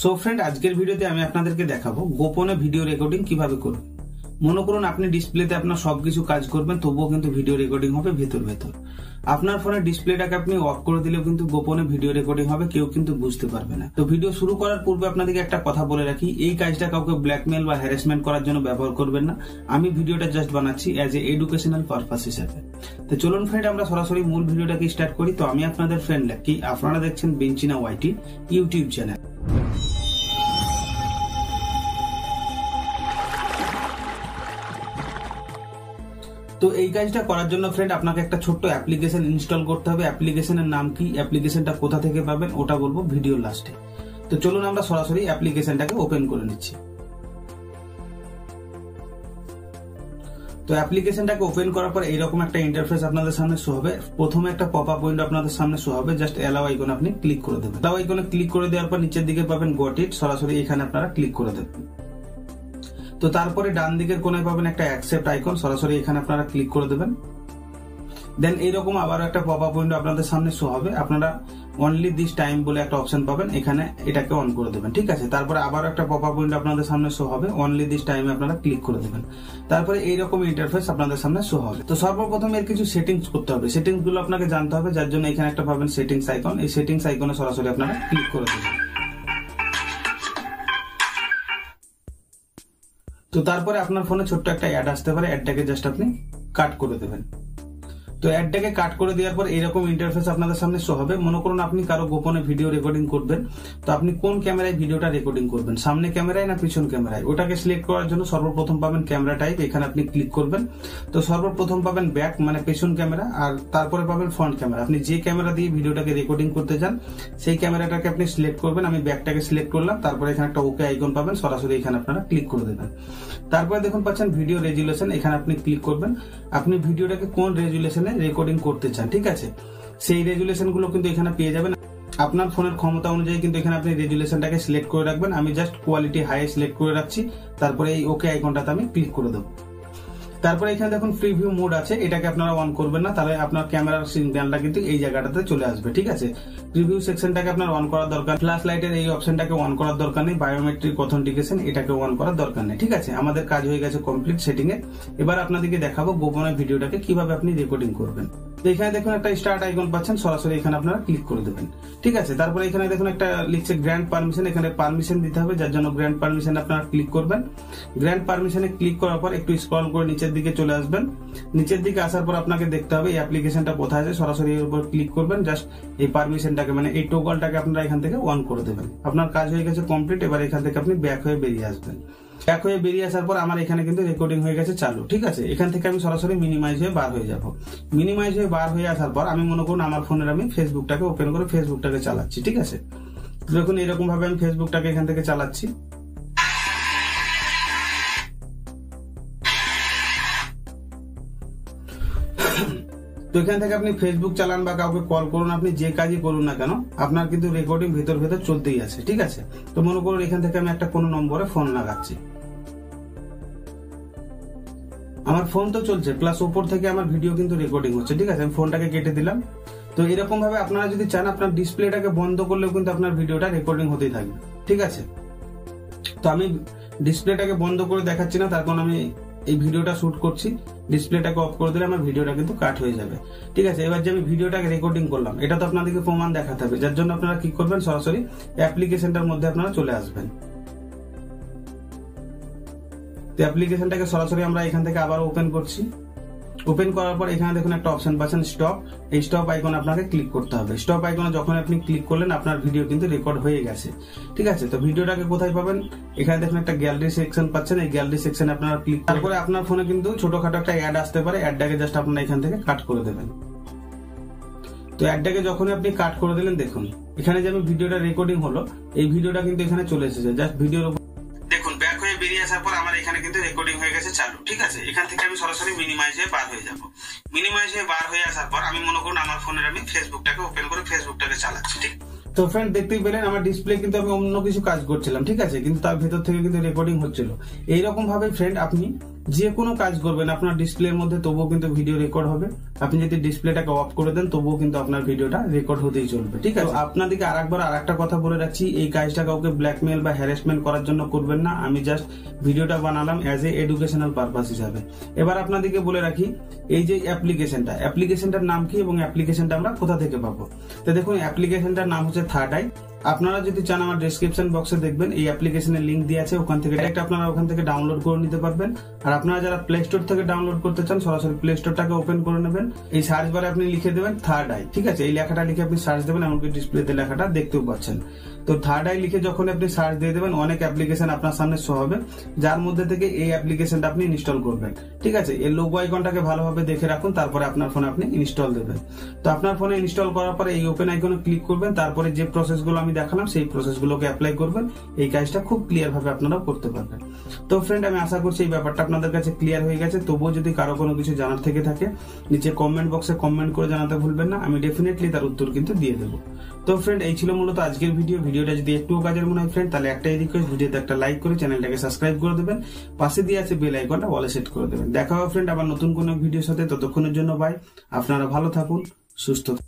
So friend, আজকের ভিডিওতে আমি আপনাদেরকে দেখাবো গোপনে ভিডিও রেকর্ডিং কিভাবে করবেন। মনে করুন আপনি ডিসপ্লেতে আপনার সবকিছু কাজ করবেন, তবুও কিন্তু ভিডিও রেকর্ডিং হবে ভেতর। আপনার ফোনের ডিসপ্লেটাকে আপনি অফ করে দিলেও কিন্তু গোপনে ভিডিও রেকর্ডিং হবে, কেউ কিন্তু বুঝতে পারবে না। তো ভিডিও শুরু করার পূর্বে আপনাদেরকে একটা কথা বলে রাখি, এই কাজটা কাউকে ব্ল্যাকমেল বা হ্যারাসমেন্ট করার জন্য ব্যবহার করবেন না। আমি ভিডিওটা জাস্ট বানাচ্ছি অ্যাজ এ এডুকেশনাল পারপাস হিসেবে। তো চলুন ফ্রেন্ড, আমরা সরাসরি মূল ভিডিওটাকে স্টার্ট করি। তো আমি আপনাদের ফ্রেন্ড লাকি, আপনারা দেখছেন বেঞ্চিনা ওয়াইটি ইউটিউব চ্যানেল। তো এই কাজটা করার জন্য ফ্রেন্ড আপনাকে একটা ছোট্ট অ্যাপ্লিকেশন ইনস্টল করতে হবে। অ্যাপ্লিকেশনের নাম কি, অ্যাপ্লিকেশনটা কোথা থেকে পাবেন ওটা বলবো ভিডিও লাস্টে। তো চলুন আমরা সরাসরি অ্যাপ্লিকেশনটাকে ওপেন করে নিচ্ছি। তো অ্যাপ্লিকেশনটাকে ওপেন করার পর এইরকম একটা ইন্টারফেস আপনাদের সামনে শো হবে। প্রথমে একটা পপ আপ উইন্ডো আপনাদের সামনে শো হবে, জাস্ট অ্যালাউ আইকন আপনি ক্লিক করে দেবেন। অ্যালাউ আইকনে ক্লিক করে দেওয়ার পর নিচের দিকে পাবেন গট ইট, সরাসরি এখানে আপনারা ক্লিক করে দেবেন। তো তারপরে ডান দিকের কোনায় পাবেন একটা অ্যাকসেপ্ট আইকন, সরাসরি এখানে আপনারা ক্লিক করে দেবেন। দেন এইরকম আবার একটা পপ আপ উইন্ডো আপনাদের সামনে শো হবে। আপনারা অনলি দিস টাইম বলে একটা অপশন পাবেন, এখানে এটাকে অন করে দেবেন। ঠিক আছে, তারপরে আবার একটা পপ আপ উইন্ডো আপনাদের সামনে শো হবে, অনলি দিস টাইমে আপনারা ক্লিক করে দেবেন। তারপরে এইরকম ইন্টারফেস আপনাদের সামনে শো হবে। তো সর্বপ্রথম এর কিছু সেটিংস করতে হবে, সেটিংস গুলো আপনাকে জানতে হবে, যার জন্য এখানে একটা পাবেন সেটিংস আইকন। এই সেটিংস আইকনে সরাসরি আপনারা ক্লিক করে দেবেন। তো তারপরে আপনার ফোনে ছোট্ট একটা অ্যাড আসতে পারে, অ্যাডটাকে জাস্ট আপনি কাট করে দেবেন। তো অ্যাডটাকে কাট করে দেওয়ার পর এইরকম ইন্টারফেস আপনাদের সামনে শো হবে। মনে করুন আপনি কারো গোপনে ভিডিও রেকর্ডিং করবেন, তো আপনি কোন ক্যামেরায় ভিডিওটা রেকর্ডিং করবেন, সামনে ক্যামেরায় না পিছন ক্যামেরায়, ওটাকে সিলেক্ট করার জন্য সর্বপ্রথম পাবেন ক্যামেরা টাইপ, এখানে আপনি ক্লিক করবেন। তো সর্বপ্রথম পাবেন ব্যাক মানে পেছন ক্যামেরা, আর তারপরে পাবেন ফ্রন্ট ক্যামেরা। আপনি যে ক্যামেরা দিয়ে ভিডিওটাকে রেকর্ডিং করতে চান সেই ক্যামেরাটাকে আপনি সিলেক্ট করবেন। আমি ব্যাকটাকে সিলেক্ট করলাম, তারপরে এখানে একটা ওকে আইকন পাবেন, সরাসরি এখানে আপনারা ক্লিক করে দেবেন। তারপরে দেখুন পাচ্ছেন ভিডিও রেজুলেশন, এখানে আপনি ক্লিক করবেন। আপনি ভিডিওটাকে কোন রেজুলেশনে রেকর্ডিং করতে চান, ঠিক আছে, সেই রেজুলেশন গুলো কিন্তু এখানে পেয়ে যাবেন। আপনার ফোনের ক্ষমতা অনুযায়ী কিন্তু এখানে আপনি রেজুলেশনটাকে সিলেক্ট করে রাখবেন। আমি জাস্ট কোয়ালিটি হাই সিলেক্ট করে রাখছি, তারপরে এই ওকে আইকনটাতে আমি ক্লিক করে দেবো। তারপরে এখানে দেখুন প্রিভিউ মোড আছে, এটাকে আপনারা অন করবেন না, তাহলে আপনার ক্যামেরার সিগন্যালটা কিন্তু এই জায়গাটাতে চলে আসবে। ঠিক আছে, প্রিভিউ সেকশনটাকে আপনার অন করার দরকার, ফ্ল্যাশ লাইটের এই অপশনটাকে অন করার দরকার নেই, বায়োমেট্রিক অথেন্টিকেশন এটাকে অন করার দরকার নেই। ঠিক আছে, আমাদের কাজ হয়ে গেছে কমপ্লিট সেটিং এ। এবার আপনাদেরকে দেখাবো গোপনে ভিডিওটাকে কিভাবে আপনি রেকর্ডিং করবেন। এখানে দেখুন একটা স্টার্ট আইকন পাচ্ছেন, সরাসরি এখানে আপনারা ক্লিক করে দেবেন। ঠিক আছে, তারপরে এখানে দেখুন একটা লিখছে গ্র্যান্ড পারমিশন, এখানে পারমিশন দিতে হবে, যার জন্য গ্র্যান্ড পারমিশন আপনারা ক্লিক করবেন। গ্র্যান্ড পারমিশনে ক্লিক করার পর একটু স্ক্রল করে নিচের দিকে চলে আসবেন। নিচের দিকে আসার পর আপনাকে দেখতে হবে এই অ্যাপ্লিকেশনটা কোথায় আছে, সরাসরি এর উপর ক্লিক করবেন। জাস্ট এই পারমিশনটাকে মানে এই টোগলটাকে আপনারা এখান থেকে অন করে দেবেন। আপনার কাজ হয়ে গেছে কমপ্লিট। এবার এখান থেকে আপনি ব্যাক হয়ে বেরিয়ে আসবেন। ব্যাক হয়ে বেরিয়ে আসার পর আমার এখানে কিন্তু রেকর্ডিং হয়ে গেছে চালু। ঠিক আছে, এখান থেকে আমি সরাসরি মিনিমাইজ হয়ে বার হয়ে যাব। মিনিমাইজ হয়ে বার হয়ে আসার পর আমি মনে করুন আমার ফোনের আমি ফেসবুকটাকে ওপেন করে ফেসবুকটাকে চালাচ্ছি। ঠিক আছে, দেখুন এরকম ভাবে আমি ফেসবুকটাকে এখান থেকে চালাচ্ছি। তো এখান থেকে আপনি ফেসবুক চালান বা কাউকে কল করুন, আপনি যে কাজই করুন না কেন আপনার কিন্তু রেকর্ডিং ভেতর চলতেই আছে। ঠিক আছে, তো মনে করুন এখান থেকে আমি একটা কোনো নম্বরে ফোন লাগাচ্ছি, আমার ফোন তো চলছে, প্লাস উপর থেকে আমার ভিডিও কিন্তু রেকর্ডিং হচ্ছে। ঠিক আছে, আমি ফোনটাকে কেটে দিলাম। তো এরকম ভাবে আপনারা যদি চান আপনার ডিসপ্লেটাকে বন্ধ করলেও কিন্তু আপনার ভিডিওটা রেকর্ডিং হতেই থাকবে। ঠিক আছে, তো আমি ডিসপ্লেটাকে বন্ধ করে দেখাচ্ছি না, তার কারণ আমি এই ভিডিওটা শুট করছি। ডিসপ্লেটাকে অফ করে দিলে আমার ভিডিওটা কিন্তু কাট হয়ে যাবে। ঠিক আছে, এবার যে আমি ভিডিওটাকে রেকর্ডিং করলাম এটা তো আপনাদেরকে প্রমাণ দেখাতে হবে, যার জন্য আপনারা কি করবেন, সরাসরি অ্যাপ্লিকেশনটার মধ্যে আপনারা চলে আসবেন। তো অ্যাপ্লিকেশনটাকে সরাসরি আমরা এখান থেকে আবার ওপেন করছি। ওপেন করার পর এখানে দেখুন একটা অপশন পাচ্ছেন স্টপ, এই স্টপ আইকন আপনাকে ক্লিক করতে হবে। স্টপ আইকনে যখন আপনি ক্লিক করলেন আপনার ভিডিও কিন্তু রেকর্ড হয়ে গেছে। ঠিক আছে, তো ভিডিওটাকে কোথায় পাবেন, এখানে দেখুন একটা গ্যালারি সেকশন পাচ্ছেন, এই গ্যালারি সেকশনে আপনারা ক্লিক, তারপরে আপনার ফোনে কিন্তু ছোটখাটো একটা অ্যাড আসতে পারে, অ্যাডটাকে জাস্ট আপনারা এখান থেকে কাট করে দেবেন। তো অ্যাডটাকে যখনই আপনি কাট করে দিলেন দেখুন এখানে যে আমি ভিডিওটা রেকর্ডিং হলো এই ভিডিওটা কিন্তু এখানে চলে এসেছে। জাস্ট ভিডিওর দেখুন ব্যাক হয়ে বেরিয়ে আসার পর আমার এখানে কিন্তু রেকর্ডিং হয়ে গেছে চালু। ঠিক আছে, এখান থেকে আমি সরাসরি মিনিমাইজ হয়ে বার হয়ে যাব। মিনিমাইজ হয়ে বার হয়ে আসার পর আমি মনে করুন আমার ফোনের আমি ফেসবুকটাকে ওপেন করে ফেসবুকটাকে চালাচ্ছি। ঠিক, তো ফ্রেন্ড দেখতেই পেলেন আমার ডিসপ্লে কিন্তু আমি অন্য কিছু কাজ করছিলাম। ঠিক আছে, কিন্তু তার ভেতর থেকে কিন্তু রেকর্ডিং হচ্ছিল। এইরকম ভাবে ফ্রেন্ড আপনি যে কোনো কাজ করবেন আপনার ডিসপ্লের মধ্যে তবুও কিন্তু ভিডিও রেকর্ড হবে। আপনি যদি ডিসপ্লেটাকে অফ করে দেন তবুও কিন্তু আপনার ভিডিওটা রেকর্ড হতেই চলবে, ঠিক আছে। আপনাদেরকে আরেকটা কথা বলে রাখছি, এই কাজটা কাউকে ব্ল্যাকমেল বা হ্যারাসমেন্ট করার জন্য করবেন না। আমি জাস্ট ভিডিওটা বানালাম অ্যাজ এ এডুকেশনাল পারপাস হিসাবে। এবার আপনাদেরকে বলে রাখি, এই যে অ্যাপ্লিকেশনটার নাম কি এবং অ্যাপ্লিকেশনটা আমরা কোথা থেকে পাবো। তো দেখুন, অ্যাপ্লিকেশনটার নাম হচ্ছে থার্ড আই। আপনারা যদি চান আমার ডেসক্রিপশন বক্সে দেখবেন এই অ্যাপ্লিকেশনের লিংক দিয়ে আছে, ওখান থেকে ডাইরেক্ট আপনারা ওখান থেকে ডাউনলোড করে নিতে পারবেন। আর আপনারা যারা প্লে স্টোর থেকে ডাউনলোড করতে চান সরাসরি প্লে স্টোরটাকে ওপেন করে নেবেন। এই সার্চ বারে আপনি লিখে দেবেন থার্ড আই, ঠিক আছে। এই লেখাটা লিখে আপনি সার্চ দেবেন, এমনকি ডিসপ্লেতে লেখাটা দেখতেও পাচ্ছেন। তো থার্ড আই লিখে যখন আপনি সার্চ দিয়ে দেবেন অনেক অ্যাপ্লিকেশন আপনার সামনে শো হবে, যার মধ্যে থেকে এই অ্যাপ্লিকেশনটা আপনি ইনস্টল করবেন, ঠিক আছে। এর লোগো আইকনটাকে ভালোভাবে দেখে রাখুন, তারপরে আপনার ফোনে আপনি ইনস্টল দেবেন। তো আপনার ফোনে ইনস্টল করার পরে এই ওপেন আইকনে ক্লিক করবেন, তারপরে যে প্রসেসগুলো আমি দেখালাম সেই প্রসেসগুলোকে অ্যাপ্লাই করবেন। এই কাজটা খুব ক্লিয়ার ভাবে আপনারাও করতে পারবেন। তো ফ্রেন্ড, আমি আশা করছি এই ব্যাপারটা আপনাদের কাছে ক্লিয়ার হয়ে গেছে। তবুও যদি কারো কোনো কিছু জানার থেকে থাকে নিচে কমেন্ট বক্সে কমেন্ট করে জানাতে ভুলবেন না, আমি ডেফিনেটলি তার উত্তর কিন্তু দিয়ে দেবো। তো ফ্রেন্ড, এই ছিল মূলত আজকের ভিডিওটা যদি একটুও কাজের মনে হয় ফ্রেন্ড, তাহলে একটাই রিকোয়েস্ট, ভিডিওতে একটা লাইক করে চ্যানেলটাকে সাবস্ক্রাইব করে দেবেন, পাশে দিয়ে আছে বেল আইকনটা অলে সেট করে দেবেন। দেখা হবে ফ্রেন্ড আবার নতুন কোনো ভিডিওর সাথে, ততক্ষণের জন্য বাই। আপনারা ভালো থাকুন, সুস্থ থাকুন।